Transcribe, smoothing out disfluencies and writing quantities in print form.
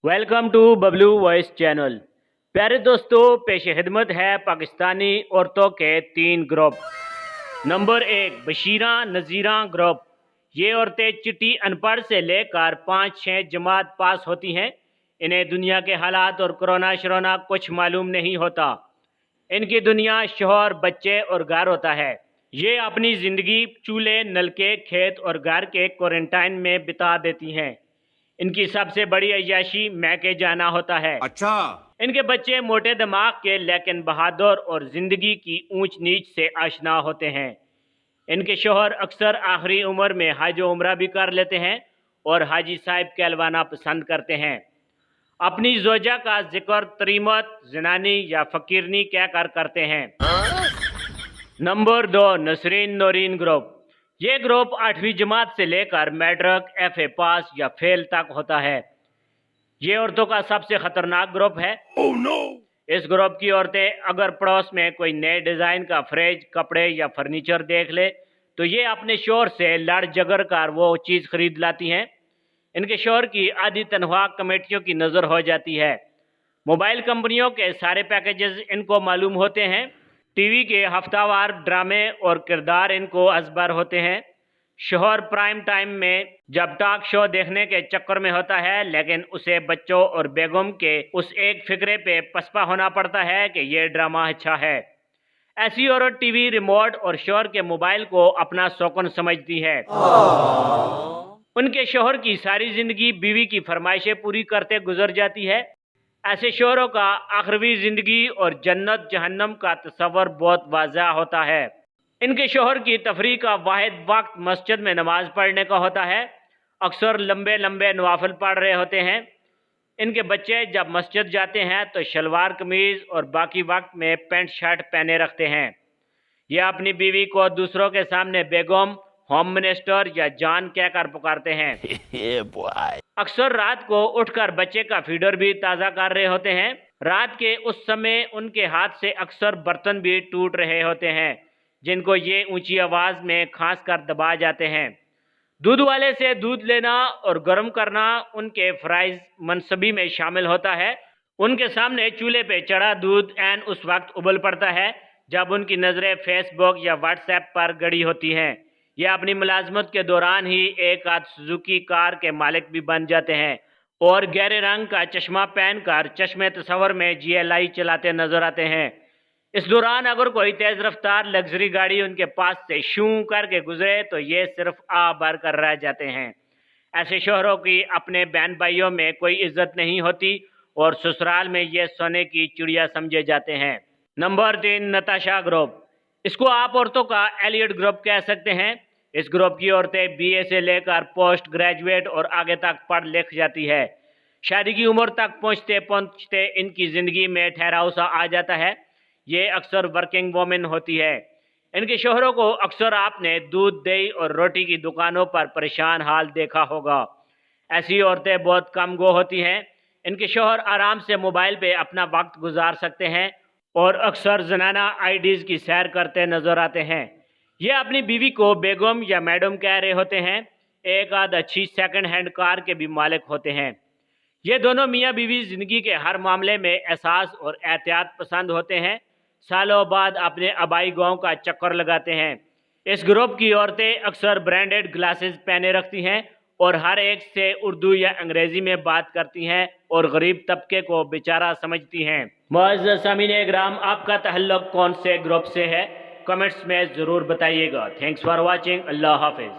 Welcome to Bablu voice channel. प्यारे दोस्तों, पेश खिदमत है पाकिस्तानी औरतों के 3 ग्रुप। Number 1, Bashira Nazira group. ये औरतें चिट्ठी अनपढ़ से लेकर 5-6 जमात पास होती हैं। इन्हें दुनिया के हालात और कोरोना शरोना कुछ मालूम नहीं होता। इनकी दुनिया शोहर, बच्चे और घर होता है। ये अपनी ज़िंदगी चूल्हे, नलके, खेत और घर के क्वारंटाइन में बिता देती हैं। इनकी सबसे बड़ी अय्याशी मैके जाना होता है। अच्छा। इनके बच्चे मोटे दिमाग के लेकिन बहादुर और जिंदगी की ऊंच नीच से आशना होते हैं। इनके शोहर अक्सर आखिरी उम्र में हज उम्रा भी कर लेते हैं और हाजी साहब कहलवाना पसंद करते हैं। अपनी जोजा का जिक्र तरीमत, जनानी या फकीरनी कहकर करते हैं। Number 2, Nasreen Naureen group. ये ग्रुप 8वीं जमात से लेकर मैट्रिक, FA पास या फेल तक होता है। ये औरतों का सबसे खतरनाक ग्रुप है। Oh no! इस ग्रुप की औरतें अगर पड़ोस में कोई नए डिजाइन का फ्रिज, कपड़े या फर्नीचर देख ले तो ये अपने शोहर से लड़ झगड़ कर वो चीज खरीद लाती हैं। इनके शोहर की आधी तनख्वाह कमेटियों की नजर हो जाती है। मोबाइल कंपनियों के सारे पैकेजेस इनको मालूम होते हैं। टीवी के हफ्तावार ड्रामे और किरदार इनको अजबर होते हैं। शोहर प्राइम टाइम में जब टॉक शो देखने के चक्कर में होता है, लेकिन उसे बच्चों और बेगम के उस एक फिक्रे पे पसपा होना पड़ता है कि ये ड्रामा अच्छा है। ऐसी औरत टीवी रिमोट और शोहर के मोबाइल को अपना शौकन समझती है। उनके शोहर की सारी जिंदगी बीवी की फरमाइशें पूरी करते गुजर जाती है। ऐसे शोहरों का आखिरी जिंदगी और जन्नत जहन्नम का तस्वर बहुत वाज़ह होता है। इनके शोहर की तफरीह का वाहिद वक्त मस्जिद में नमाज पढ़ने का होता है। अक्सर लंबे लंबे नवाफिल पढ़ रहे होते हैं। इनके बच्चे जब मस्जिद जाते हैं तो शलवार कमीज और बाकी वक्त में पैंट शर्ट पहने रखते हैं। यह अपनी बीवी को दूसरों के सामने बेगम, होम मिनिस्टर या जान कहकर पुकारते हैं। अक्सर रात को उठकर बच्चे का फीडर भी ताज़ा कर रहे होते हैं। रात के उस समय उनके हाथ से अक्सर बर्तन भी टूट रहे होते हैं, जिनको ये ऊंची आवाज़ में खांस कर दबा जाते हैं। दूध वाले से दूध लेना और गर्म करना उनके फ़राइज़ मनसबी में शामिल होता है। उनके सामने चूल्हे पे चढ़ा दूध ऐन उस वक्त उबल पड़ता है जब उनकी नज़रें फेसबुक या व्हाट्सएप पर गड़ी होती हैं। यह अपनी मुलाजमत के दौरान ही एक आध सुजुकी कार के मालिक भी बन जाते हैं और गहरे रंग का चश्मा पहनकर चश्मे तस्वर में GLI चलाते नजर आते हैं। इस दौरान अगर कोई तेज रफ्तार लग्जरी गाड़ी उनके पास से शू करके गुजरे तो ये सिर्फ आ भर कर रह जाते हैं। ऐसे शोहरों की अपने बहन भाइयों में कोई इज्जत नहीं होती और ससुराल में ये सोने की चिड़िया समझे जाते हैं। Number 3, Natasha group. इसको आप औरतों का एलियट ग्रुप कह सकते हैं। इस ग्रुप की औरतें BA से लेकर पोस्ट ग्रेजुएट और आगे तक पढ़ लिख जाती है। शादी की उम्र तक पहुंचते पहुंचते इनकी ज़िंदगी में ठहराव सा आ जाता है। ये अक्सर वर्किंग वोमेन होती है। इनके शोहरों को अक्सर आपने दूध, दही और रोटी की दुकानों पर परेशान हाल देखा होगा। ऐसी औरतें बहुत कम गो होती हैं। इनके शोहर आराम से मोबाइल पे अपना वक्त गुजार सकते हैं और अक्सर जनाना IDs की सैर करते नजर आते हैं। ये अपनी बीवी को बेगम या मैडम कह रहे होते हैं। एक आध अच्छी सेकंड हैंड कार के भी मालिक होते हैं। ये दोनों मियाँ बीवी ज़िंदगी के हर मामले में एहसास और एहतियात पसंद होते हैं। सालों बाद अपने आबाई गांव का चक्कर लगाते हैं। इस ग्रुप की औरतें अक्सर ब्रांडेड ग्लासेस पहने रखती हैं और हर एक से उर्दू या अंग्रेज़ी में बात करती हैं और गरीब तबके को बेचारा समझती हैं। मुअज़्ज़ज़ सामीन इकराम, आपका तहल्लुक़ कौन से ग्रुप से है? कमेंट्स में ज़रूर बताइएगा। Thanks for watching. अल्लाह हाफिज़।